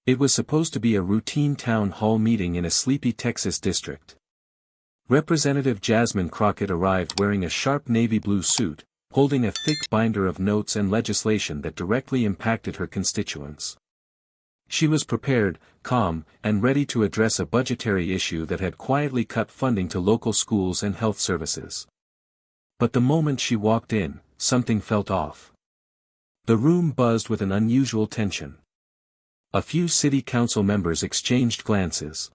It was supposed to be a routine town hall meeting in a sleepy Texas district. Representative Jasmine Crockett arrived wearing a sharp navy blue suit, holding a thick binder of notes and legislation that directly impacted her constituents. She was prepared, calm, and ready to address a budgetary issue that had quietly cut funding to local schools and health services. But the moment she walked in, something felt off. The room buzzed with an unusual tension. A few city council members exchanged glances.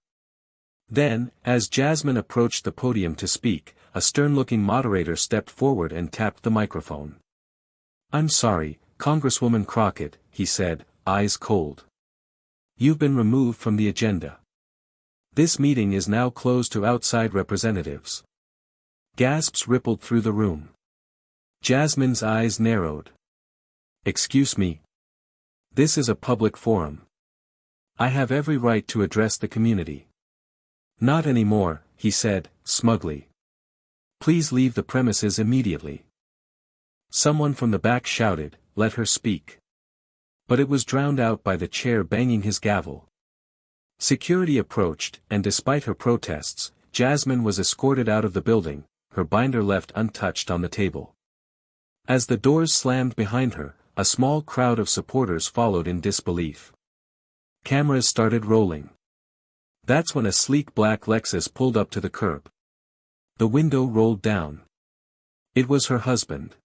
Then, as Jasmine approached the podium to speak, a stern-looking moderator stepped forward and tapped the microphone. "I'm sorry, Congresswoman Crockett," he said, eyes cold. "You've been removed from the agenda. This meeting is now closed to outside representatives." Gasps rippled through the room. Jasmine's eyes narrowed. "Excuse me. This is a public forum. I have every right to address the community." "Not anymore," he said, smugly. "Please leave the premises immediately." Someone from the back shouted, "Let her speak." But it was drowned out by the chair banging his gavel. Security approached, and despite her protests, Jasmine was escorted out of the building, her binder left untouched on the table. As the doors slammed behind her, a small crowd of supporters followed in disbelief. Cameras started rolling. That's when a sleek black Lexus pulled up to the curb. The window rolled down. It was her husband.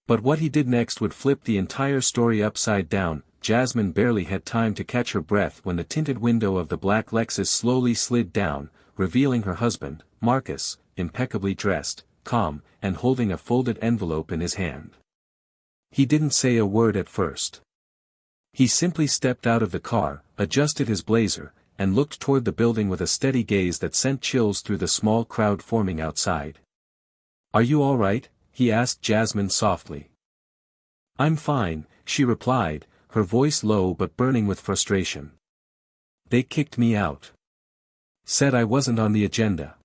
But what he did next would flip the entire story upside down. Jasmine barely had time to catch her breath when the tinted window of the black Lexus slowly slid down, revealing her husband, Marcus, impeccably dressed, calm, and holding a folded envelope in his hand. He didn't say a word at first. He simply stepped out of the car, adjusted his blazer, and looked toward the building with a steady gaze that sent chills through the small crowd forming outside. "Are you all right?" he asked Jasmine softly. "I'm fine," she replied, her voice low but burning with frustration. "They kicked me out. Said I wasn't on the agenda."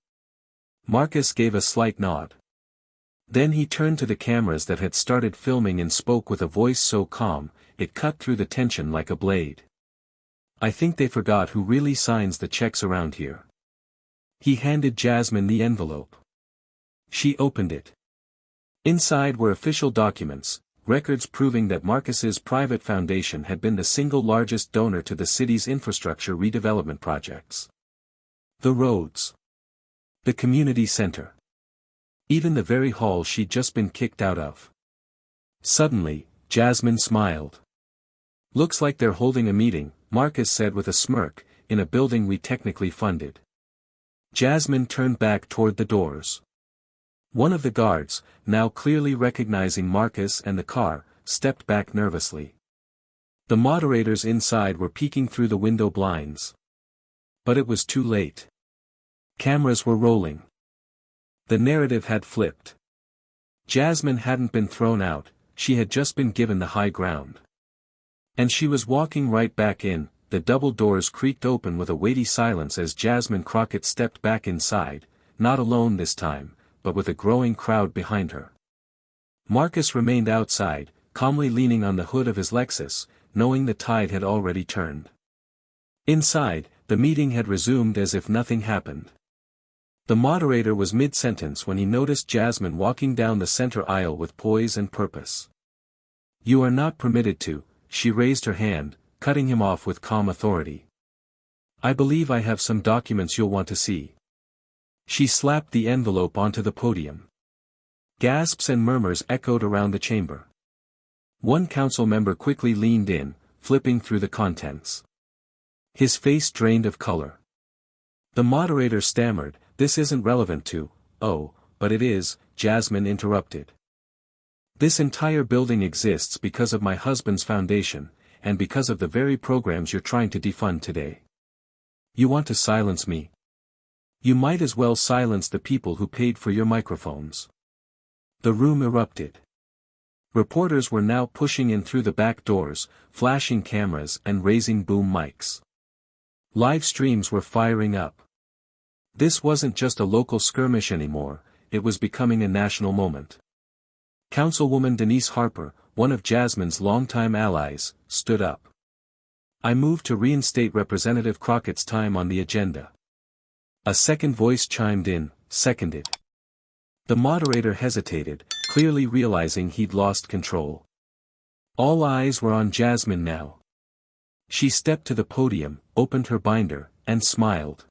Marcus gave a slight nod. Then he turned to the cameras that had started filming and spoke with a voice so calm, it cut through the tension like a blade. "I think they forgot who really signs the checks around here." He handed Jasmine the envelope. She opened it. Inside were official documents, records proving that Marcus's private foundation had been the single largest donor to the city's infrastructure redevelopment projects. The roads. The community center. Even the very hall she'd just been kicked out of. Suddenly, Jasmine smiled. "Looks like they're holding a meeting," Marcus said with a smirk, "in a building we technically funded." Jasmine turned back toward the doors. One of the guards, now clearly recognizing Marcus and the car, stepped back nervously. The moderators inside were peeking through the window blinds. But it was too late. Cameras were rolling. The narrative had flipped. Jasmine hadn't been thrown out, she had just been given the high ground. And she was walking right back in. The double doors creaked open with a weighty silence as Jasmine Crockett stepped back inside, not alone this time, but with a growing crowd behind her. Marcus remained outside, calmly leaning on the hood of his Lexus, knowing the tide had already turned. Inside, the meeting had resumed as if nothing happened. The moderator was mid-sentence when he noticed Jasmine walking down the center aisle with poise and purpose. "You are not permitted to," she raised her hand, cutting him off with calm authority. "I believe I have some documents you'll want to see." She slapped the envelope onto the podium. Gasps and murmurs echoed around the chamber. One council member quickly leaned in, flipping through the contents. His face drained of color. The moderator stammered, "This isn't relevant to—" "Oh, but it is," Jasmine interrupted. "This entire building exists because of my husband's foundation, and because of the very programs you're trying to defund today. You want to silence me? You might as well silence the people who paid for your microphones." The room erupted. Reporters were now pushing in through the back doors, flashing cameras and raising boom mics. Live streams were firing up. This wasn't just a local skirmish anymore, it was becoming a national moment. Councilwoman Denise Harper, one of Jasmine's longtime allies, stood up. I move to reinstate Representative Crockett's time on the agenda. A second voice chimed in, seconded. The moderator hesitated, clearly realizing he'd lost control. All eyes were on Jasmine now. She stepped to the podium, opened her binder, and smiled.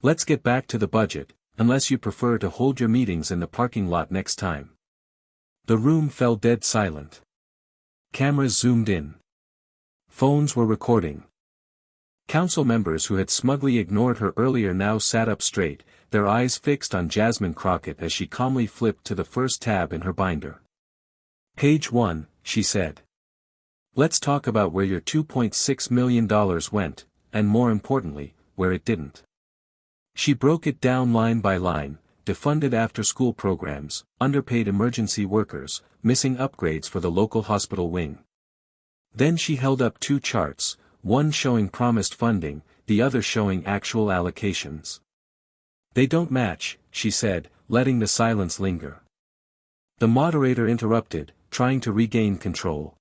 Let's get back to the budget, unless you prefer to hold your meetings in the parking lot next time. The room fell dead silent. Cameras zoomed in. Phones were recording. Council members who had smugly ignored her earlier now sat up straight, their eyes fixed on Jasmine Crockett as she calmly flipped to the first tab in her binder. Page 1, she said. Let's talk about where your $2.6 million went, and more importantly, where it didn't. She broke it down line by line: defunded after-school programs, underpaid emergency workers, missing upgrades for the local hospital wing. Then she held up two charts, one showing promised funding, the other showing actual allocations. They don't match, she said, letting the silence linger. The moderator interrupted, trying to regain control.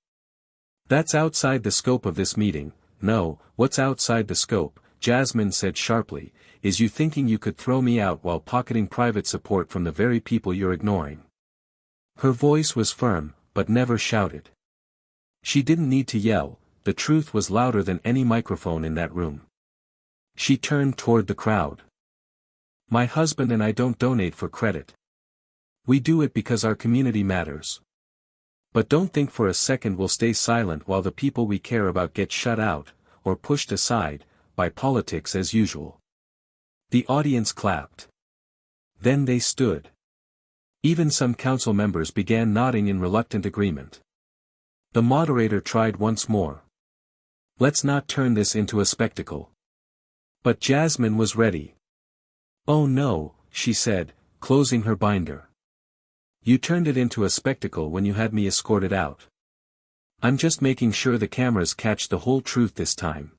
That's outside the scope of this meeting. No, what's outside the scope, Jasmine said sharply, is you thinking you could throw me out while pocketing private support from the very people you're ignoring. Her voice was firm, but never shouted. She didn't need to yell, the truth was louder than any microphone in that room. She turned toward the crowd. My husband and I don't donate for credit. We do it because our community matters. But don't think for a second we'll stay silent while the people we care about get shut out, or pushed aside, by politics as usual. The audience clapped. Then they stood. Even some council members began nodding in reluctant agreement. The moderator tried once more. Let's not turn this into a spectacle. But Jasmine was ready. Oh no, she said, closing her binder. You turned it into a spectacle when you had me escorted out. I'm just making sure the cameras catch the whole truth this time.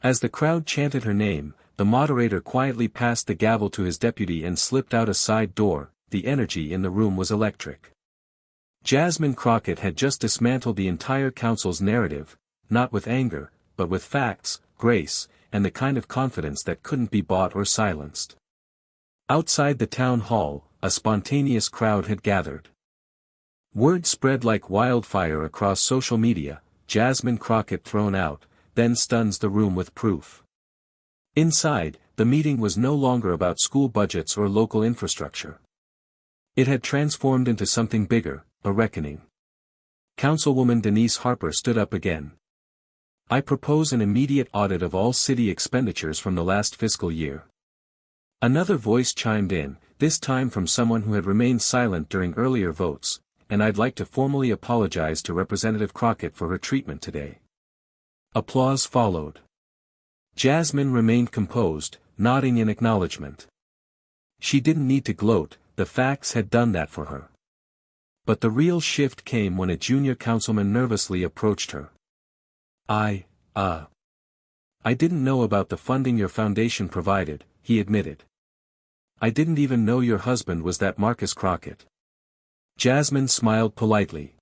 As the crowd chanted her name, the moderator quietly passed the gavel to his deputy and slipped out a side door. The energy in the room was electric. Jasmine Crockett had just dismantled the entire council's narrative, not with anger, but with facts, grace, and the kind of confidence that couldn't be bought or silenced. Outside the town hall, a spontaneous crowd had gathered. Word spread like wildfire across social media: Jasmine Crockett thrown out, then stuns the room with proof. Inside, the meeting was no longer about school budgets or local infrastructure. It had transformed into something bigger, a reckoning. Councilwoman Denise Harper stood up again. I propose an immediate audit of all city expenditures from the last fiscal year. Another voice chimed in, this time from someone who had remained silent during earlier votes, and I'd like to formally apologize to Representative Crockett for her treatment today. Applause followed. Jasmine remained composed, nodding in acknowledgement. She didn't need to gloat, the facts had done that for her. But the real shift came when a junior councilman nervously approached her. I didn't know about the funding your foundation provided, he admitted. I didn't even know your husband was that Marcus Crockett. Jasmine smiled politely.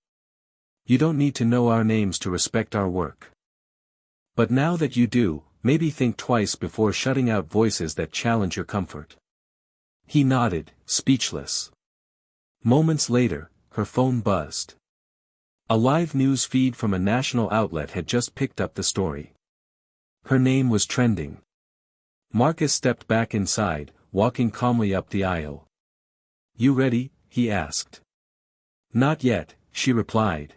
You don't need to know our names to respect our work. But now that you do, maybe think twice before shutting out voices that challenge your comfort. He nodded, speechless. Moments later, her phone buzzed. A live news feed from a national outlet had just picked up the story. Her name was trending. Marcus stepped back inside, walking calmly up the aisle. You ready? He asked. Not yet, she replied.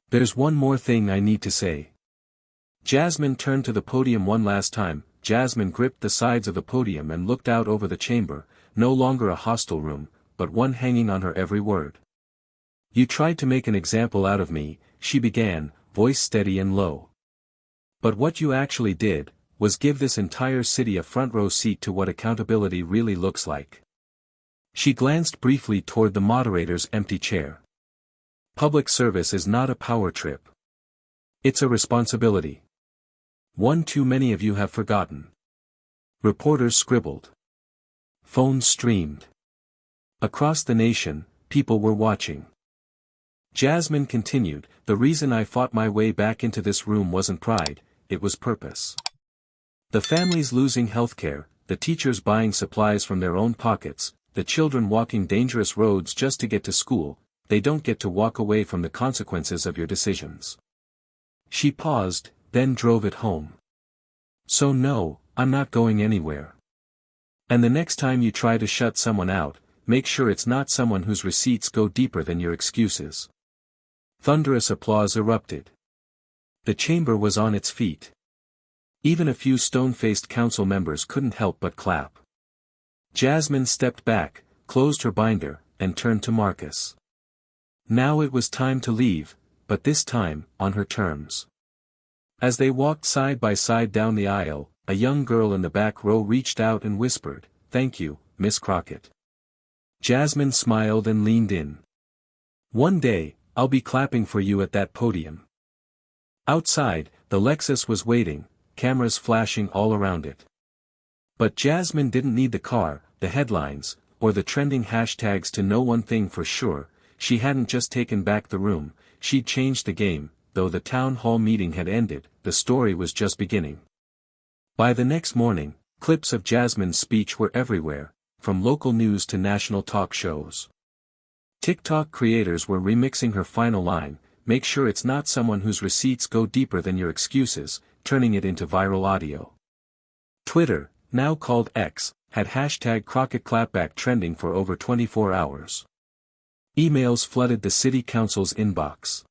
There's one more thing I need to say. Jasmine turned to the podium one last time. Jasmine gripped the sides of the podium and looked out over the chamber, no longer a hostile room, but one hanging on her every word. You tried to make an example out of me, she began, voice steady and low. But what you actually did, was give this entire city a front-row seat to what accountability really looks like. She glanced briefly toward the moderator's empty chair. Public service is not a power trip. It's a responsibility. One too many of you have forgotten. Reporters scribbled. Phones streamed. Across the nation, people were watching. Jasmine continued, "The reason I fought my way back into this room wasn't pride, it was purpose. The families losing healthcare, the teachers buying supplies from their own pockets, the children walking dangerous roads just to get to school, they don't get to walk away from the consequences of your decisions." She paused, then drove it home. "So no, I'm not going anywhere. And the next time you try to shut someone out, make sure it's not someone whose receipts go deeper than your excuses." Thunderous applause erupted. The chamber was on its feet. Even a few stone-faced council members couldn't help but clap. Jasmine stepped back, closed her binder, and turned to Marcus. Now it was time to leave, but this time, on her terms. As they walked side by side down the aisle, a young girl in the back row reached out and whispered, "Thank you, Miss Crockett." Jasmine smiled and leaned in. "One day, I'll be clapping for you at that podium." Outside, the Lexus was waiting, cameras flashing all around it. But Jasmine didn't need the car, the headlines, or the trending hashtags to know one thing for sure: she hadn't just taken back the room, she'd changed the game. Though the town hall meeting had ended, the story was just beginning. By the next morning, clips of Jasmine's speech were everywhere, from local news to national talk shows. TikTok creators were remixing her final line, "Make sure it's not someone whose receipts go deeper than your excuses," turning it into viral audio. Twitter, now called X, had hashtag Crockett Clapback trending for over 24 hours. Emails flooded the city council's inbox.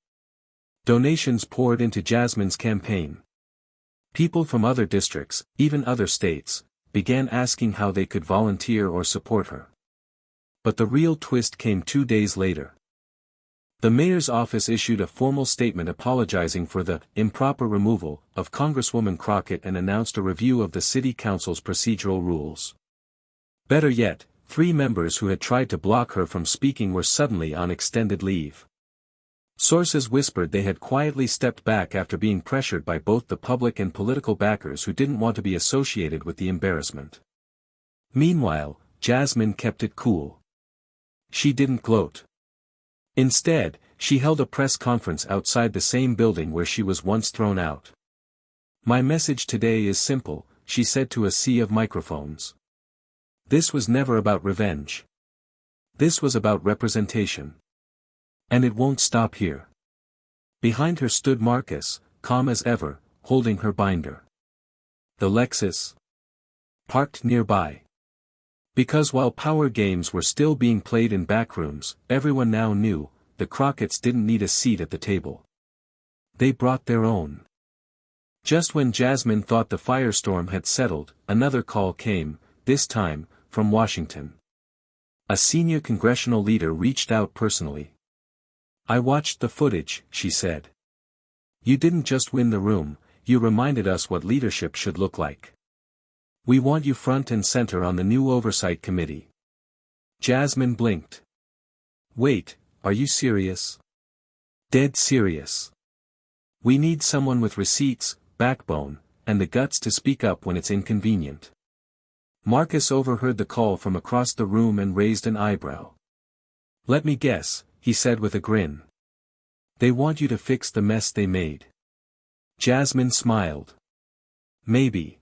Donations poured into Jasmine's campaign. People from other districts, even other states, began asking how they could volunteer or support her. But the real twist came 2 days later. The mayor's office issued a formal statement apologizing for the improper removal of Congresswoman Crockett and announced a review of the city council's procedural rules. Better yet, 3 members who had tried to block her from speaking were suddenly on extended leave. Sources whispered they had quietly stepped back after being pressured by both the public and political backers who didn't want to be associated with the embarrassment. Meanwhile, Jasmine kept it cool. She didn't gloat. Instead, she held a press conference outside the same building where she was once thrown out. "My message today is simple," she said to a sea of microphones. "This was never about revenge. This was about representation. And it won't stop here." Behind her stood Marcus, calm as ever, holding her binder. The Lexus parked nearby. Because while power games were still being played in backrooms, everyone now knew, the Crocketts didn't need a seat at the table. They brought their own. Just when Jasmine thought the firestorm had settled, another call came, this time, from Washington. A senior congressional leader reached out personally. "I watched the footage," she said. "You didn't just win the room, you reminded us what leadership should look like. We want you front and center on the new Oversight Committee." Jasmine blinked. "Wait, are you serious?" "Dead serious. We need someone with receipts, backbone, and the guts to speak up when it's inconvenient." Marcus overheard the call from across the room and raised an eyebrow. "Let me guess," he said with a grin. "They want you to fix the mess they made." Jasmine smiled. "Maybe.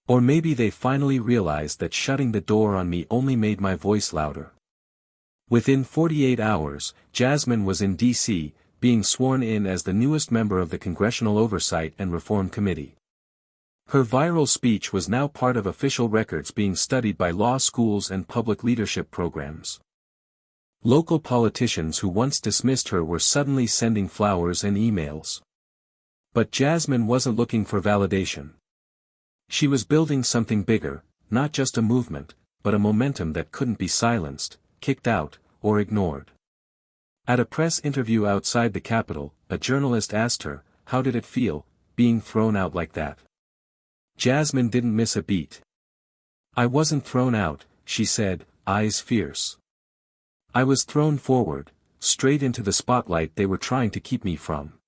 Or maybe they finally realized that shutting the door on me only made my voice louder." Within 48 hours, Jasmine was in D.C., being sworn in as the newest member of the Congressional Oversight and Reform Committee. Her viral speech was now part of official records being studied by law schools and public leadership programs. Local politicians who once dismissed her were suddenly sending flowers and emails. But Jasmine wasn't looking for validation. She was building something bigger, not just a movement, but a momentum that couldn't be silenced, kicked out, or ignored. At a press interview outside the Capitol, a journalist asked her, "How did it feel, being thrown out like that?" Jasmine didn't miss a beat. "I wasn't thrown out," she said, eyes fierce. "I was thrown forward, straight into the spotlight they were trying to keep me from."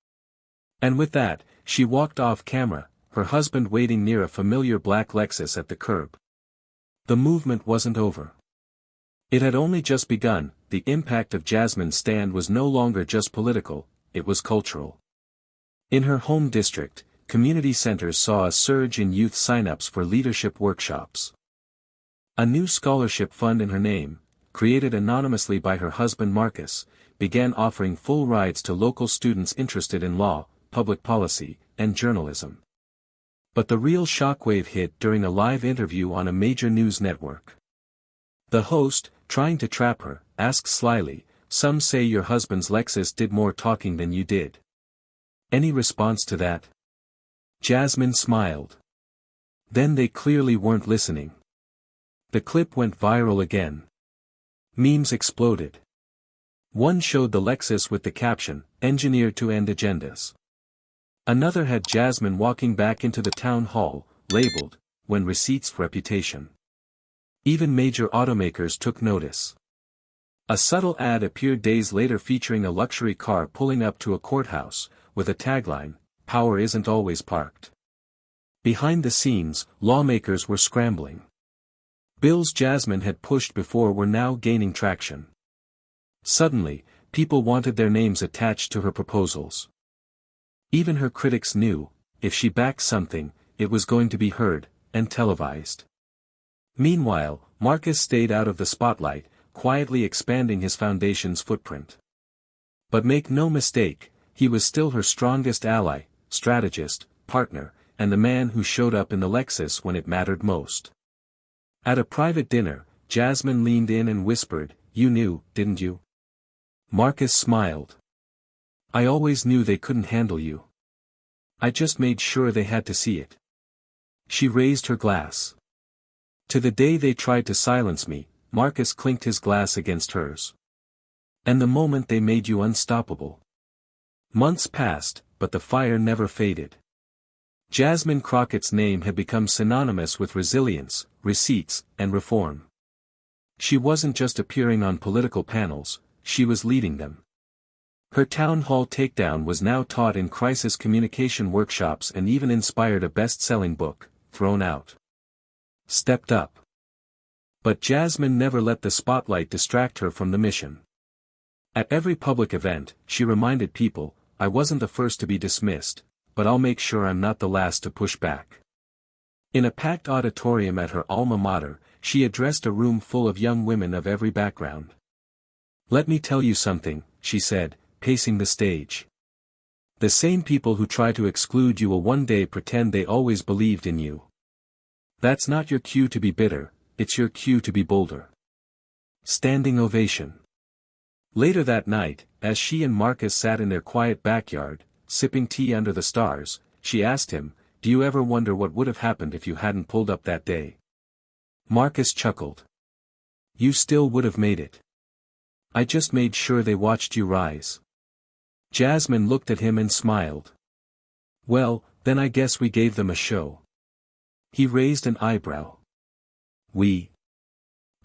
And with that, she walked off camera, her husband waiting near a familiar black Lexus at the curb. The movement wasn't over. It had only just begun. The impact of Jasmine's stand was no longer just political, it was cultural. In her home district, community centers saw a surge in youth sign-ups for leadership workshops. A new scholarship fund in her name, created anonymously by her husband Marcus, began offering full rides to local students interested in law, public policy, and journalism. But the real shockwave hit during a live interview on a major news network. The host, trying to trap her, asked slyly, "Some say your husband's Lexus did more talking than you did. Any response to that?" Jasmine smiled. Then they clearly weren't listening. The clip went viral again. Memes exploded. One showed the Lexus with the caption, "Engineered to end agendas." Another had Jasmine walking back into the town hall, labeled, "When Receipts Reputation." Even major automakers took notice. A subtle ad appeared days later featuring a luxury car pulling up to a courthouse, with a tagline, "Power isn't always parked." Behind the scenes, lawmakers were scrambling. Bills Jasmine had pushed before were now gaining traction. Suddenly, people wanted their names attached to her proposals. Even her critics knew, if she backed something, it was going to be heard, and televised. Meanwhile, Marcus stayed out of the spotlight, quietly expanding his foundation's footprint. But make no mistake, he was still her strongest ally, strategist, partner, and the man who showed up in the Lexus when it mattered most. At a private dinner, Jasmine leaned in and whispered, "You knew, didn't you?" Marcus smiled. "I always knew they couldn't handle you. I just made sure they had to see it." She raised her glass. "To the day they tried to silence me," Marcus clinked his glass against hers. "And the moment they made you unstoppable." Months passed, but the fire never faded. Jasmine Crockett's name had become synonymous with resilience, receipts, and reform. She wasn't just appearing on political panels, she was leading them. Her town hall takedown was now taught in crisis communication workshops and even inspired a best-selling book, Thrown Out. Stepped Up. But Jasmine never let the spotlight distract her from the mission. At every public event, she reminded people, "I wasn't the first to be dismissed, but I'll make sure I'm not the last to push back." In a packed auditorium at her alma mater, she addressed a room full of young women of every background. "Let me tell you something," she said, pacing the stage. "The same people who try to exclude you will one day pretend they always believed in you. That's not your cue to be bitter, it's your cue to be bolder." Standing ovation. Later that night, as she and Marcus sat in their quiet backyard, sipping tea under the stars, she asked him, "Do you ever wonder what would have happened if you hadn't pulled up that day?" Marcus chuckled. "You still would have made it. I just made sure they watched you rise." Jasmine looked at him and smiled. "Well, then I guess we gave them a show." He raised an eyebrow. "We?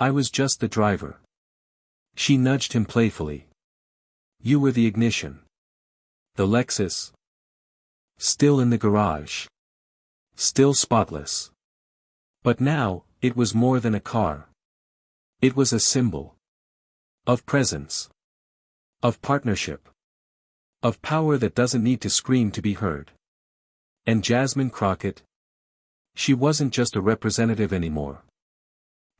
I was just the driver." She nudged him playfully. "You were the ignition. The Lexus? Still in the garage. Still spotless. But now, it was more than a car. It was a symbol. Of presence. Of partnership. Of power that doesn't need to scream to be heard." And Jasmine Crockett? She wasn't just a representative anymore.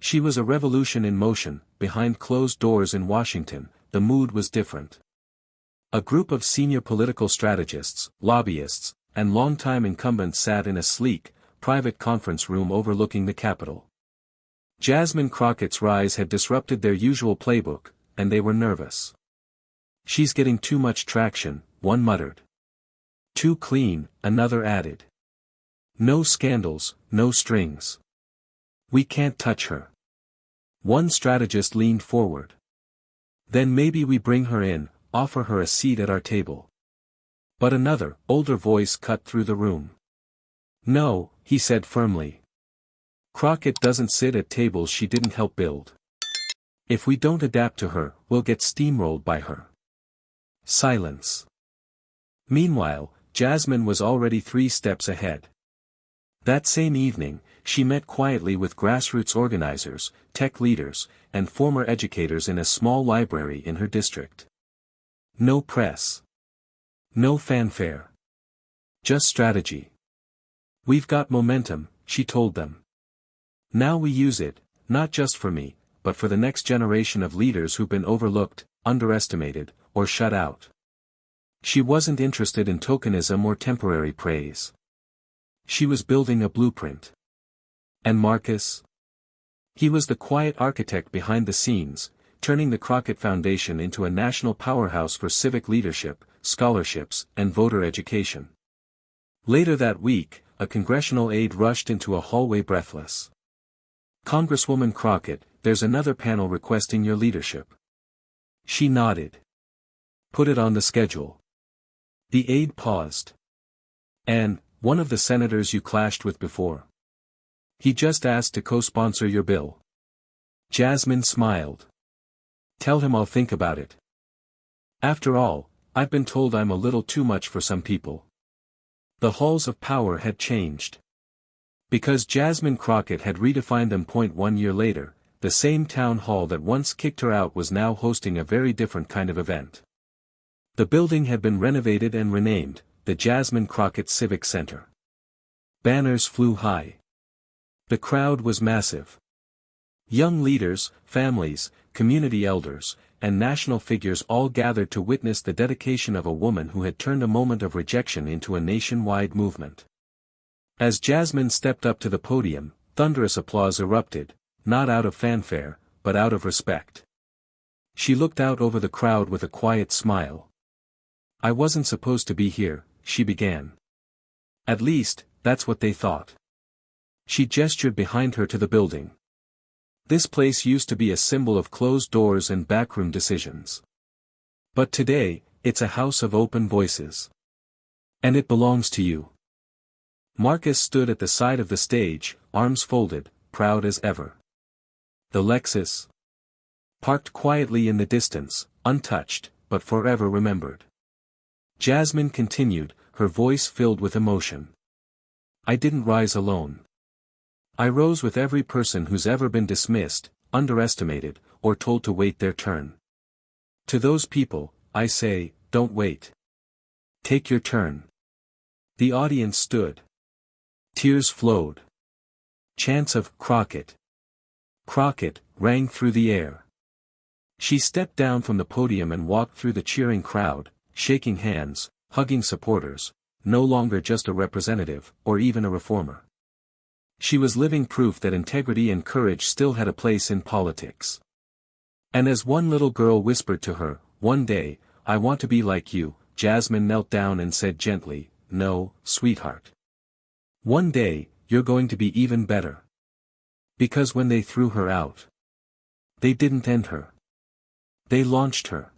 She was a revolution in motion. Behind closed doors in Washington, the mood was different. A group of senior political strategists, lobbyists, and longtime incumbents sat in a sleek, private conference room overlooking the Capitol. Jasmine Crockett's rise had disrupted their usual playbook, and they were nervous. "She's getting too much traction," one muttered. "Too clean," another added. "No scandals, no strings. We can't touch her." One strategist leaned forward. "Then maybe we bring her in, offer her a seat at our table." But another, older voice cut through the room. "No," he said firmly. "Crockett doesn't sit at tables she didn't help build. If we don't adapt to her, we'll get steamrolled by her." Silence. Meanwhile, Jasmine was already 3 steps ahead. That same evening, she met quietly with grassroots organizers, tech leaders, and former educators in a small library in her district. No press. No fanfare. Just strategy. "We've got momentum," she told them. "Now we use it, not just for me, but for the next generation of leaders who've been overlooked, underestimated, or shut out." She wasn't interested in tokenism or temporary praise. She was building a blueprint. And Marcus? He was the quiet architect behind the scenes, turning the Crockett Foundation into a national powerhouse for civic leadership, scholarships, and voter education. Later that week, a congressional aide rushed into a hallway breathless. "Congresswoman Crockett, there's another panel requesting your leadership." She nodded. "Put it on the schedule." The aide paused. "And, one of the senators you clashed with before. He just asked to co-sponsor your bill." Jasmine smiled. "Tell him I'll think about it. After all, I've been told I'm a little too much for some people." The halls of power had changed. Because Jasmine Crockett had redefined them. 1 year later, the same town hall that once kicked her out was now hosting a very different kind of event. The building had been renovated and renamed, the Jasmine Crockett Civic Center. Banners flew high. The crowd was massive. Young leaders, families, community elders, and national figures all gathered to witness the dedication of a woman who had turned a moment of rejection into a nationwide movement. As Jasmine stepped up to the podium, thunderous applause erupted, not out of fanfare, but out of respect. She looked out over the crowd with a quiet smile. "I wasn't supposed to be here," she began. "At least, that's what they thought." She gestured behind her to the building. "This place used to be a symbol of closed doors and backroom decisions. But today, it's a house of open voices. And it belongs to you." Marcus stood at the side of the stage, arms folded, proud as ever. The Lexus, parked quietly in the distance, untouched, but forever remembered. Jasmine continued, her voice filled with emotion. "I didn't rise alone. I rose with every person who's ever been dismissed, underestimated, or told to wait their turn. To those people, I say, don't wait. Take your turn." The audience stood. Tears flowed. Chants of "Crockett! Crockett!" rang through the air. She stepped down from the podium and walked through the cheering crowd, shaking hands, hugging supporters, no longer just a representative, or even a reformer. She was living proof that integrity and courage still had a place in politics. And as one little girl whispered to her, "One day, I want to be like you," Jasmine knelt down and said gently, "No, sweetheart. One day, you're going to be even better." Because when they threw her out, they didn't end her. They launched her.